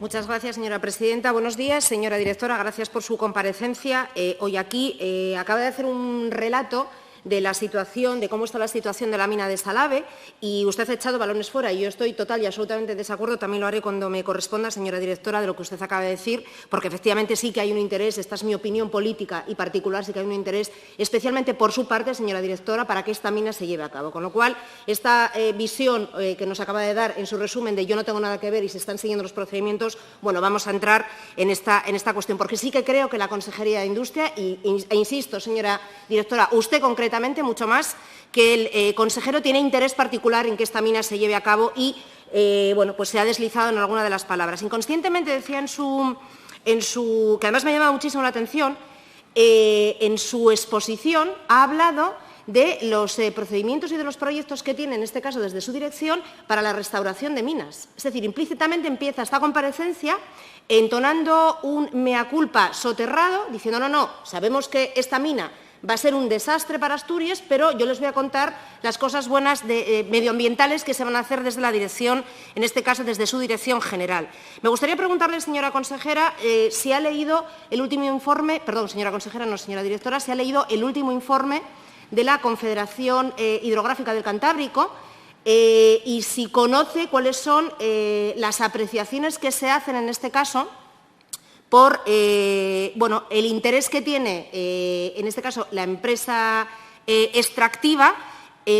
Muchas gracias, señora presidenta. Buenos días, señora directora. Gracias por su comparecencia. Hoy aquí acaba de hacer un relato de la situación, de cómo está la situación de la mina de Salave, y usted ha echado balones fuera. Y yo estoy total y absolutamente de desacuerdo. También lo haré cuando me corresponda, señora directora, de lo que usted acaba de decir, porque efectivamente sí que hay un interés, esta es mi opinión política y particular, sí que hay un interés, especialmente por su parte, señora directora, para que esta mina se lleve a cabo. Con lo cual, esta visión que nos acaba de dar en su resumen de yo no tengo nada que ver y se están siguiendo los procedimientos, bueno, vamos a entrar en esta cuestión, porque sí que creo que la Consejería de Industria, e insisto, señora directora, usted concretamente, mucho más que el consejero, tiene interés particular en que esta mina se lleve a cabo y, bueno, pues se ha deslizado en alguna de las palabras. Inconscientemente decía que además me ha llamado muchísimo la atención, en su exposición ha hablado de los procedimientos y de los proyectos que tiene, en este caso desde su dirección, para la restauración de minas. Es decir, implícitamente empieza esta comparecencia entonando un mea culpa soterrado, diciendo no, sabemos que esta mina va a ser un desastre para Asturias, pero yo les voy a contar las cosas buenas medioambientales que se van a hacer desde la dirección, en este caso desde su dirección general. Me gustaría preguntarle, señora consejera, si ha leído el último informe, perdón, señora consejera, no, señora directora, si ha leído el último informe de la Confederación Hidrográfica del Cantábrico y si conoce cuáles son las apreciaciones que se hacen en este caso por bueno, el interés que tiene, en este caso, la empresa extractiva,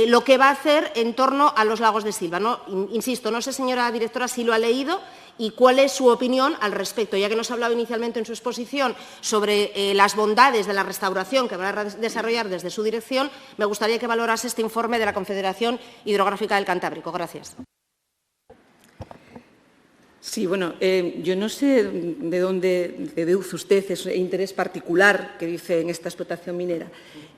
lo que va a hacer en torno a los lagos de Silva, ¿no? Insisto, no sé, señora directora, si lo ha leído y cuál es su opinión al respecto, ya que nos ha hablado inicialmente en su exposición sobre las bondades de la restauración que va a desarrollar desde su dirección. Me gustaría que valorase este informe de la Confederación Hidrográfica del Cantábrico. Gracias. Sí, bueno, yo no sé de dónde deduce usted ese interés particular que dice en esta explotación minera.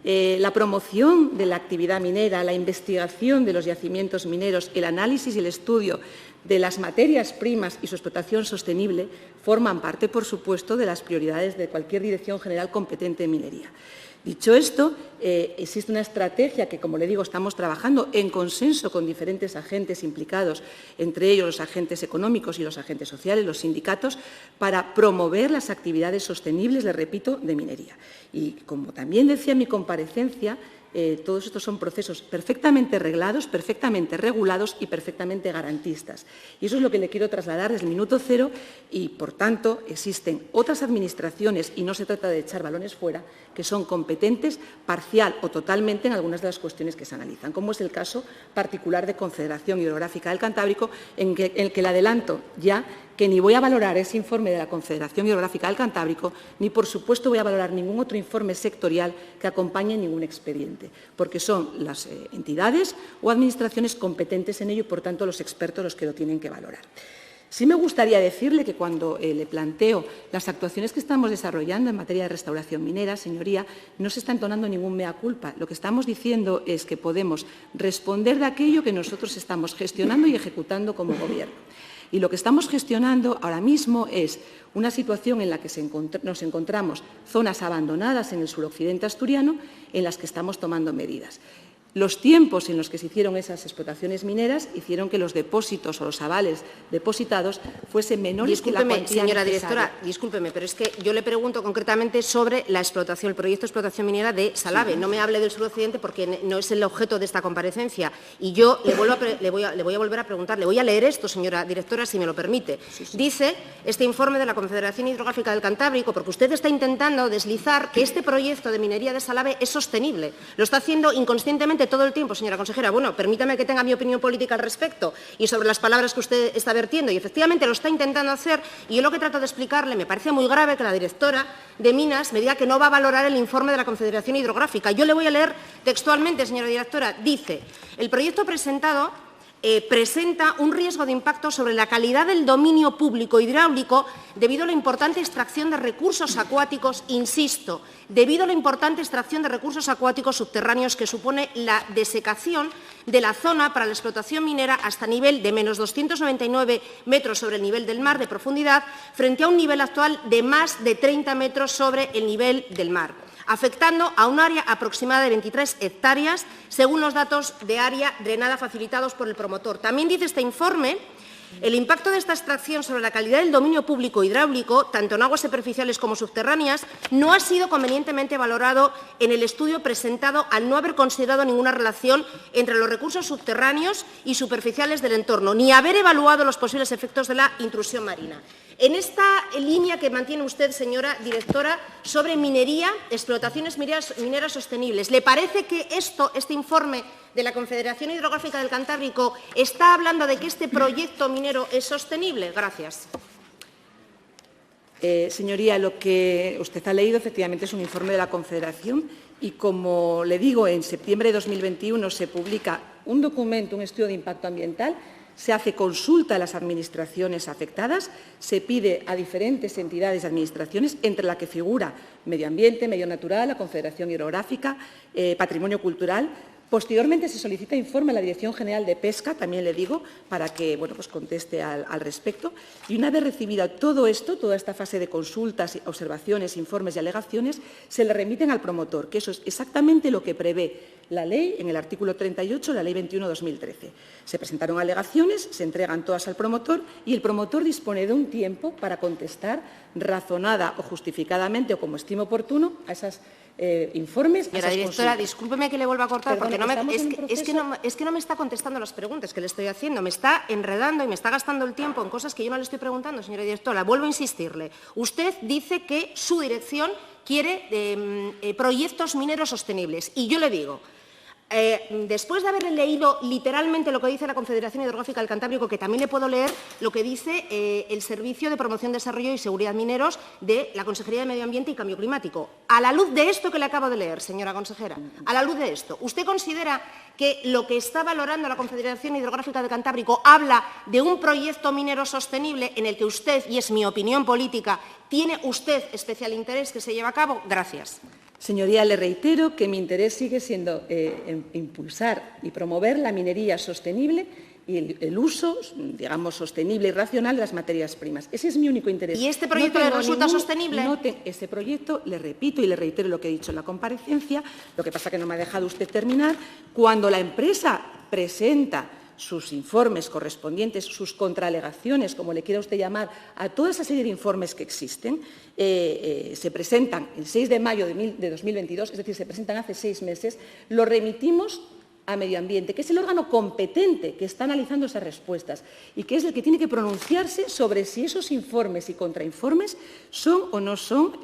La promoción de la actividad minera, la investigación de los yacimientos mineros, el análisis y el estudio de las materias primas y su explotación sostenible forman parte, por supuesto, de las prioridades de cualquier dirección general competente en minería. Dicho esto, existe una estrategia que, como le digo, estamos trabajando en consenso con diferentes agentes implicados, entre ellos los agentes económicos y los agentes sociales, los sindicatos, para promover las actividades sostenibles, le repito, de minería. Y, como también decía en mi comparecencia, todos estos son procesos perfectamente reglados, perfectamente regulados y perfectamente garantistas. Y eso es lo que le quiero trasladar desde el minuto cero y, por tanto, existen otras administraciones, y no se trata de echar balones fuera, que son competentes parcial o totalmente en algunas de las cuestiones que se analizan, como es el caso particular de Confederación Hidrográfica del Cantábrico, en el que le adelanto ya que ni voy a valorar ese informe de la Confederación Hidrográfica del Cantábrico, ni, por supuesto, voy a valorar ningún otro informe sectorial que acompañe ningún expediente, porque son las entidades o administraciones competentes en ello y, por tanto, los expertos los que lo tienen que valorar. Sí me gustaría decirle que cuando le planteo las actuaciones que estamos desarrollando en materia de restauración minera, señoría, no se está entonando ningún mea culpa. Lo que estamos diciendo es que podemos responder de aquello que nosotros estamos gestionando y ejecutando como Gobierno. Y lo que estamos gestionando ahora mismo es una situación en la que nos encontramos zonas abandonadas en el suroccidente asturiano en las que estamos tomando medidas. Los tiempos en los que se hicieron esas explotaciones mineras hicieron que los depósitos o los avales depositados fuesen menores que la cuantía necesaria. Señora directora, discúlpeme, pero es que yo le pregunto concretamente sobre la explotación, el proyecto de explotación minera de Salave. No me hable del suroccidente porque no es el objeto de esta comparecencia. Y yo le voy a volver a preguntar, le voy a leer esto, señora directora, si me lo permite. Dice este informe de la Confederación Hidrográfica del Cantábrico, porque usted está intentando deslizar que este proyecto de minería de Salave es sostenible. Lo está haciendo inconscientemente todo el tiempo, señora consejera. Bueno, permítame que tenga mi opinión política al respecto y sobre las palabras que usted está vertiendo. Y efectivamente lo está intentando hacer. Y yo lo que trato de explicarle, me parece muy grave que la directora de Minas me diga que no va a valorar el informe de la Confederación Hidrográfica. Yo le voy a leer textualmente, señora directora. Dice, el proyecto presentado presenta un riesgo de impacto sobre la calidad del dominio público hidráulico debido a la importante extracción de recursos acuáticos, insisto, debido a la importante extracción de recursos acuáticos subterráneos que supone la desecación de la zona para la explotación minera hasta nivel de menos 299 metros sobre el nivel del mar de profundidad, frente a un nivel actual de más de 30 metros sobre el nivel del mar, afectando a un área aproximada de 23 hectáreas, según los datos de área drenada facilitados por el promotor. También dice este informe El impacto de esta extracción sobre la calidad del dominio público hidráulico, tanto en aguas superficiales como subterráneas, no ha sido convenientemente valorado en el estudio presentado al no haber considerado ninguna relación entre los recursos subterráneos y superficiales del entorno, ni haber evaluado los posibles efectos de la intrusión marina. En esta línea que mantiene usted, señora directora, sobre minería, explotaciones mineras sostenibles, ¿le parece que este informe de la Confederación Hidrográfica del Cantábrico está hablando de que este proyecto minero es sostenible? Gracias. Señoría, lo que usted ha leído efectivamente es un informe de la Confederación y, como le digo, en septiembre de 2021 se publica un documento, un estudio de impacto ambiental. Se hace consulta a las administraciones afectadas, se pide a diferentes entidades y administraciones, entre las que figura Medio Ambiente, Medio Natural, la Confederación Hidrográfica, Patrimonio Cultural. Posteriormente se solicita informe a la Dirección General de Pesca, también le digo, para que conteste al respecto. Y una vez recibida todo esto, toda esta fase de consultas, observaciones, informes y alegaciones, se le remiten al promotor, que eso es exactamente lo que prevé la ley en el artículo 38, la Ley 21/2013. Se presentaron alegaciones, se entregan todas al promotor y el promotor dispone de un tiempo para contestar razonada o justificadamente o como estime oportuno a esos informes. Señora directora, discúlpeme que le vuelva a cortar, porque es que no me está contestando las preguntas que le estoy haciendo. Me está enredando y me está gastando el tiempo en cosas que yo no le estoy preguntando, señora directora. Vuelvo a insistirle. Usted dice que su dirección quiere proyectos mineros sostenibles. Y yo le digo, después de haber leído literalmente lo que dice la Confederación Hidrográfica del Cantábrico, que también le puedo leer lo que dice el Servicio de Promoción, Desarrollo y Seguridad Mineros de la Consejería de Medio Ambiente y Cambio Climático. A la luz de esto que le acabo de leer, señora consejera, a la luz de esto, ¿usted considera que lo que está valorando la Confederación Hidrográfica del Cantábrico habla de un proyecto minero sostenible en el que usted, y es mi opinión política, tiene usted especial interés que se lleve a cabo? Gracias. Señoría, le reitero que mi interés sigue siendo impulsar y promover la minería sostenible y el uso, digamos, sostenible y racional de las materias primas. Ese es mi único interés. ¿Y este proyecto le resulta sostenible? Este proyecto, le repito y le reitero lo que he dicho en la comparecencia, lo que pasa que no me ha dejado usted terminar, cuando la empresa presenta sus informes correspondientes, sus contraalegaciones, como le quiera usted llamar, a toda esa serie de informes que existen, se presentan el 6 de mayo de 2022, es decir, se presentan hace 6 meses, lo remitimos a Medio Ambiente, que es el órgano competente que está analizando esas respuestas y que es el que tiene que pronunciarse sobre si esos informes y contrainformes son o no son,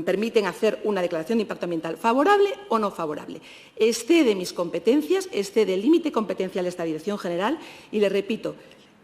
permiten hacer una declaración de impacto ambiental favorable o no favorable. Excede mis competencias, excede el límite competencial de esta Dirección General y le repito,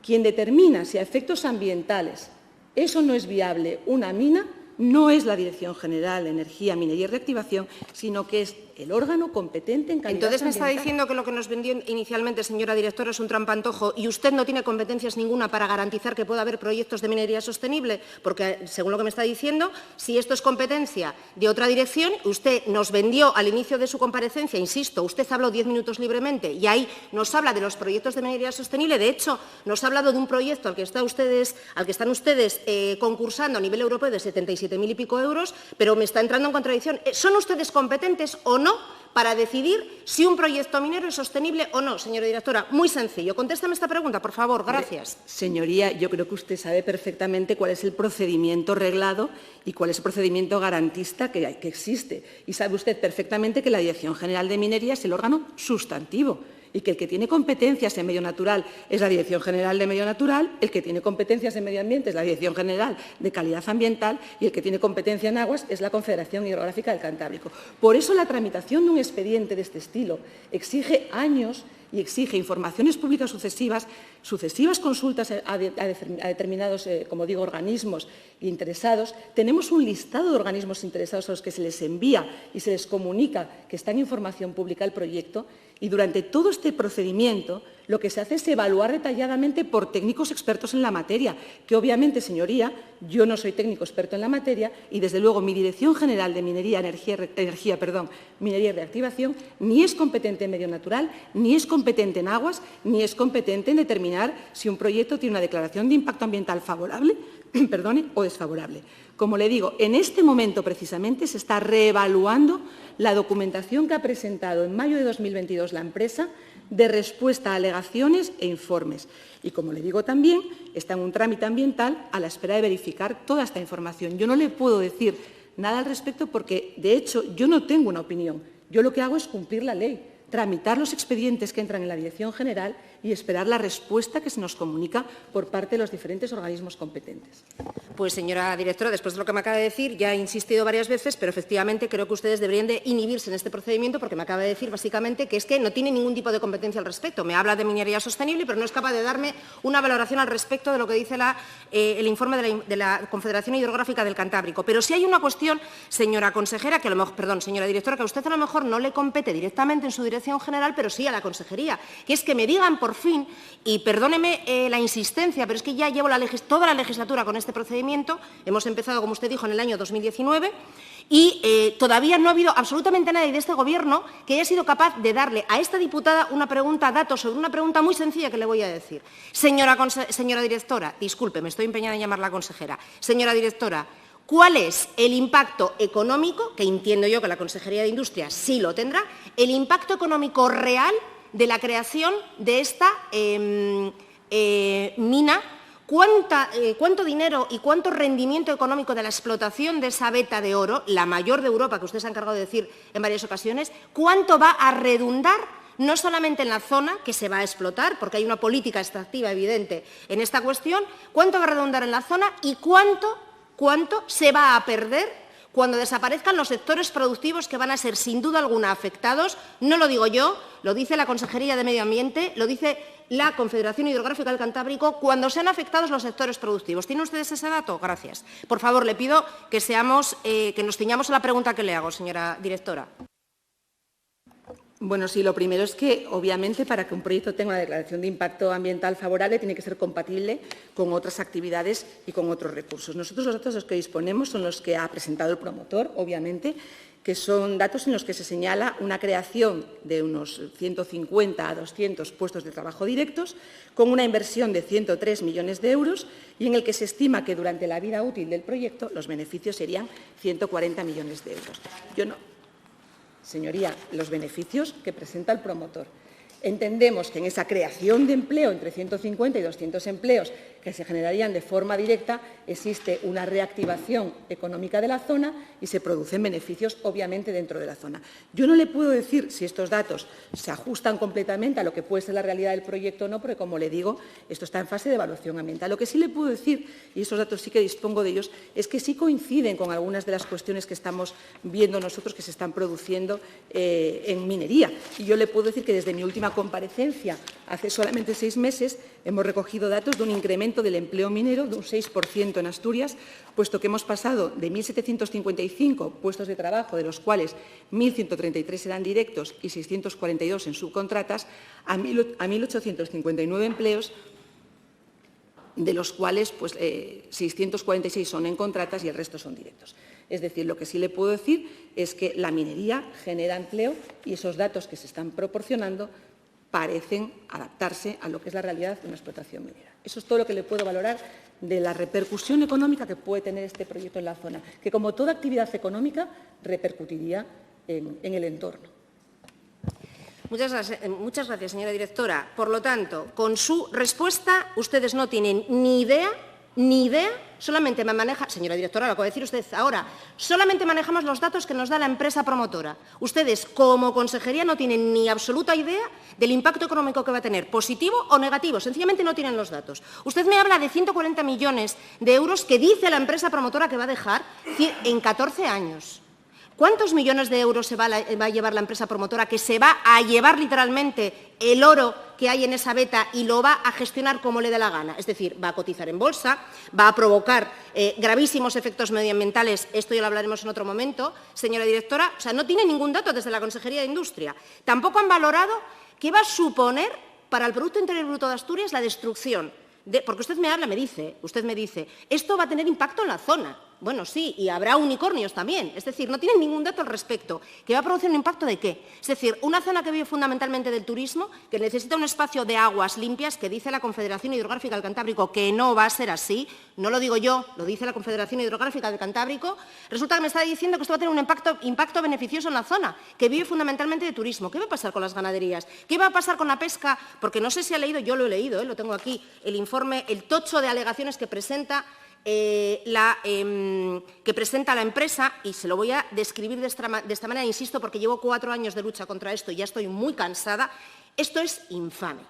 quien determina si a efectos ambientales eso no es viable una mina, no es la Dirección General de Energía, Minería y Reactivación, sino que es el órgano competente en calidad Entonces me ambiental. está diciendo que lo que nos vendió inicialmente, señora directora, es un trampantojo y usted no tiene competencias ninguna para garantizar que pueda haber proyectos de minería sostenible, porque, según lo que me está diciendo, si esto es competencia de otra dirección, usted nos vendió al inicio de su comparecencia, insisto, usted habló 10 minutos libremente y ahí nos habla de los proyectos de minería sostenible. De hecho, nos ha hablado de un proyecto al que están ustedes concursando a nivel europeo de 77.000 y pico euros, pero me está entrando en contradicción. ¿Son ustedes competentes o no para decidir si un proyecto minero es sostenible o no, señora directora? Muy sencillo. Contéstame esta pregunta, por favor. Gracias. Señoría, yo creo que usted sabe perfectamente cuál es el procedimiento reglado y cuál es el procedimiento garantista que existe. Y sabe usted perfectamente que la Dirección General de Minería es el órgano sustantivo y que el que tiene competencias en medio natural es la Dirección General de Medio Natural, el que tiene competencias en medio ambiente es la Dirección General de Calidad Ambiental y el que tiene competencia en aguas es la Confederación Hidrográfica del Cantábrico. Por eso la tramitación de un expediente de este estilo exige años y exige informaciones públicas sucesivas consultas a determinados, como digo, organismos interesados. Tenemos un listado de organismos interesados a los que se les envía y se les comunica que está en información pública el proyecto y durante todo este procedimiento lo que se hace es evaluar detalladamente por técnicos expertos en la materia, que obviamente, señoría, yo no soy técnico experto en la materia y, desde luego, mi Dirección General de Minería y Reactivación ni es competente en medio natural, ni es competente en aguas, ni es competente en determinar si un proyecto tiene una declaración de impacto ambiental favorable o desfavorable. Como le digo, en este momento precisamente se está reevaluando la documentación que ha presentado en mayo de 2022 la empresa de respuesta a alegaciones e informes. Y, como le digo también, está en un trámite ambiental a la espera de verificar toda esta información. Yo no le puedo decir nada al respecto porque, de hecho, yo no tengo una opinión. Yo lo que hago es cumplir la ley, tramitar los expedientes que entran en la Dirección General y esperar la respuesta que se nos comunica por parte de los diferentes organismos competentes. Pues, señora directora, después de lo que me acaba de decir, ya he insistido varias veces, pero efectivamente creo que ustedes deberían de inhibirse en este procedimiento porque me acaba de decir básicamente que es que no tiene ningún tipo de competencia al respecto. Me habla de minería sostenible, pero no es capaz de darme una valoración al respecto de lo que dice el informe de la Confederación Hidrográfica del Cantábrico. Pero sí hay una cuestión, señora consejera, que a lo mejor, perdón, señora directora, que a usted a lo mejor no le compete directamente en su Dirección General, pero sí a la consejería, que es que me digan por fin, y perdóneme la insistencia, pero es que ya llevo toda la legislatura con este procedimiento, hemos empezado, como usted dijo, en el año 2019, y todavía no ha habido absolutamente nadie de este Gobierno que haya sido capaz de darle a esta diputada una pregunta, datos sobre una pregunta muy sencilla que le voy a decir. Señora directora, disculpe, me estoy empeñada en llamarla consejera. Señora directora, ¿cuál es el impacto económico, que entiendo yo que la Consejería de Industria sí lo tendrá, el impacto económico real de la creación de esta mina? ¿Cuánto dinero y cuánto rendimiento económico de la explotación de esa veta de oro, la mayor de Europa, que usted se ha encargado de decir en varias ocasiones, cuánto va a redundar no solamente en la zona que se va a explotar, porque hay una política extractiva evidente en esta cuestión, cuánto va a redundar en la zona y cuánto se va a perder cuando desaparezcan los sectores productivos que van a ser, sin duda alguna, afectados? No lo digo yo, lo dice la Consejería de Medio Ambiente, lo dice la Confederación Hidrográfica del Cantábrico, cuando sean afectados los sectores productivos. ¿Tienen ustedes ese dato? Gracias. Por favor, le pido que nos ciñamos a la pregunta que le hago, señora directora. Bueno, sí, lo primero es que, obviamente, para que un proyecto tenga una declaración de impacto ambiental favorable, tiene que ser compatible con otras actividades y con otros recursos. Nosotros los datos de los que disponemos son los que ha presentado el promotor, obviamente, que son datos en los que se señala una creación de unos 150 a 200 puestos de trabajo directos, con una inversión de 103 millones de euros y en el que se estima que durante la vida útil del proyecto los beneficios serían 140 millones de euros. Señoría, los beneficios que presenta el promotor. Entendemos que en esa creación de empleo, entre 150 y 200 empleos que se generarían de forma directa, existe una reactivación económica de la zona y se producen beneficios, obviamente, dentro de la zona. Yo no le puedo decir si estos datos se ajustan completamente a lo que puede ser la realidad del proyecto o no, porque, como le digo, esto está en fase de evaluación ambiental. Lo que sí le puedo decir, y esos datos sí que dispongo de ellos, es que sí coinciden con algunas de las cuestiones que estamos viendo nosotros que se están produciendo en minería. Y yo le puedo decir que desde mi última comparecencia, hace solamente 6 meses, hemos recogido datos de un incremento del empleo minero de un 6% en Asturias, puesto que hemos pasado de 1.755 puestos de trabajo, de los cuales 1.133 eran directos y 642 en subcontratas, a 1.859 empleos, de los cuales 646 son en contratas y el resto son directos. Es decir, lo que sí le puedo decir es que la minería genera empleo y esos datos que se están proporcionando parecen adaptarse a lo que es la realidad de una explotación minera. Eso es todo lo que le puedo valorar de la repercusión económica que puede tener este proyecto en la zona, que, como toda actividad económica, repercutiría en el entorno. Muchas gracias, señora directora. Por lo tanto, con su respuesta, ustedes no tienen ni idea, solamente me maneja, señora directora, lo acaba de decir usted ahora, solamente manejamos los datos que nos da la empresa promotora. Ustedes, como consejería, no tienen ni absoluta idea del impacto económico que va a tener, positivo o negativo, sencillamente no tienen los datos. Usted me habla de 140 millones de euros que dice la empresa promotora que va a dejar en 14 años. ¿Cuántos millones de euros se va a llevar la empresa promotora, que se va a llevar literalmente el oro que hay en esa veta y lo va a gestionar como le dé la gana? Es decir, va a cotizar en bolsa, va a provocar gravísimos efectos medioambientales. Esto ya lo hablaremos en otro momento, señora directora. O sea, no tiene ningún dato desde la Consejería de Industria. Tampoco han valorado qué va a suponer para el Producto Interior Bruto de Asturias la destrucción. Porque usted me dice, esto va a tener impacto en la zona. Bueno, sí, y habrá unicornios también. Es decir, no tienen ningún dato al respecto. ¿Que va a producir un impacto de qué? Es decir, una zona que vive fundamentalmente del turismo, que necesita un espacio de aguas limpias, que dice la Confederación Hidrográfica del Cantábrico que no va a ser así, no lo digo yo, lo dice la Confederación Hidrográfica del Cantábrico, resulta que me está diciendo que esto va a tener un impacto beneficioso en la zona, que vive fundamentalmente de turismo. ¿Qué va a pasar con las ganaderías? ¿Qué va a pasar con la pesca? Porque no sé si ha leído, yo lo he leído, lo tengo aquí, el informe, el tocho de alegaciones que presenta la empresa, y se lo voy a describir de esta manera, insisto, porque llevo 4 años de lucha contra esto y ya estoy muy cansada. Esto es infame.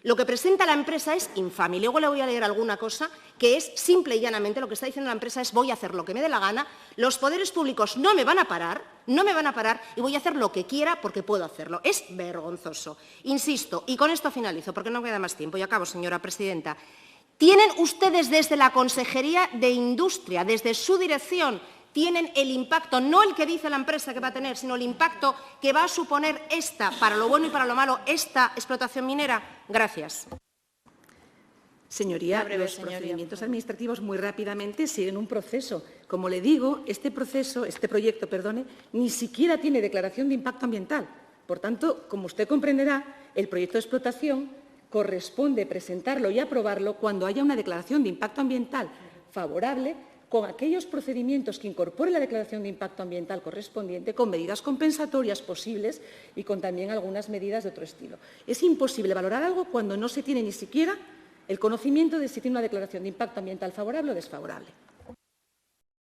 Lo que presenta la empresa es infame. Y luego le voy a leer alguna cosa que es simple y llanamente lo que está diciendo la empresa es: voy a hacer lo que me dé la gana, los poderes públicos no me van a parar y voy a hacer lo que quiera porque puedo hacerlo. Es vergonzoso. Insisto, y con esto finalizo porque no me queda más tiempo y acabo, señora presidenta. Tienen ustedes desde la Consejería de Industria, desde su dirección, tienen el impacto, no el que dice la empresa que va a tener, sino el impacto que va a suponer para lo bueno y para lo malo, esta explotación minera. Gracias. Señoría, los procedimientos administrativos muy rápidamente siguen un proceso. Como le digo, este proyecto, ni siquiera tiene declaración de impacto ambiental. Por tanto, como usted comprenderá, el proyecto de explotación corresponde presentarlo y aprobarlo cuando haya una declaración de impacto ambiental favorable, con aquellos procedimientos que incorpore la declaración de impacto ambiental correspondiente, con medidas compensatorias posibles y con también algunas medidas de otro estilo. Es imposible valorar algo cuando no se tiene ni siquiera el conocimiento de si tiene una declaración de impacto ambiental favorable o desfavorable.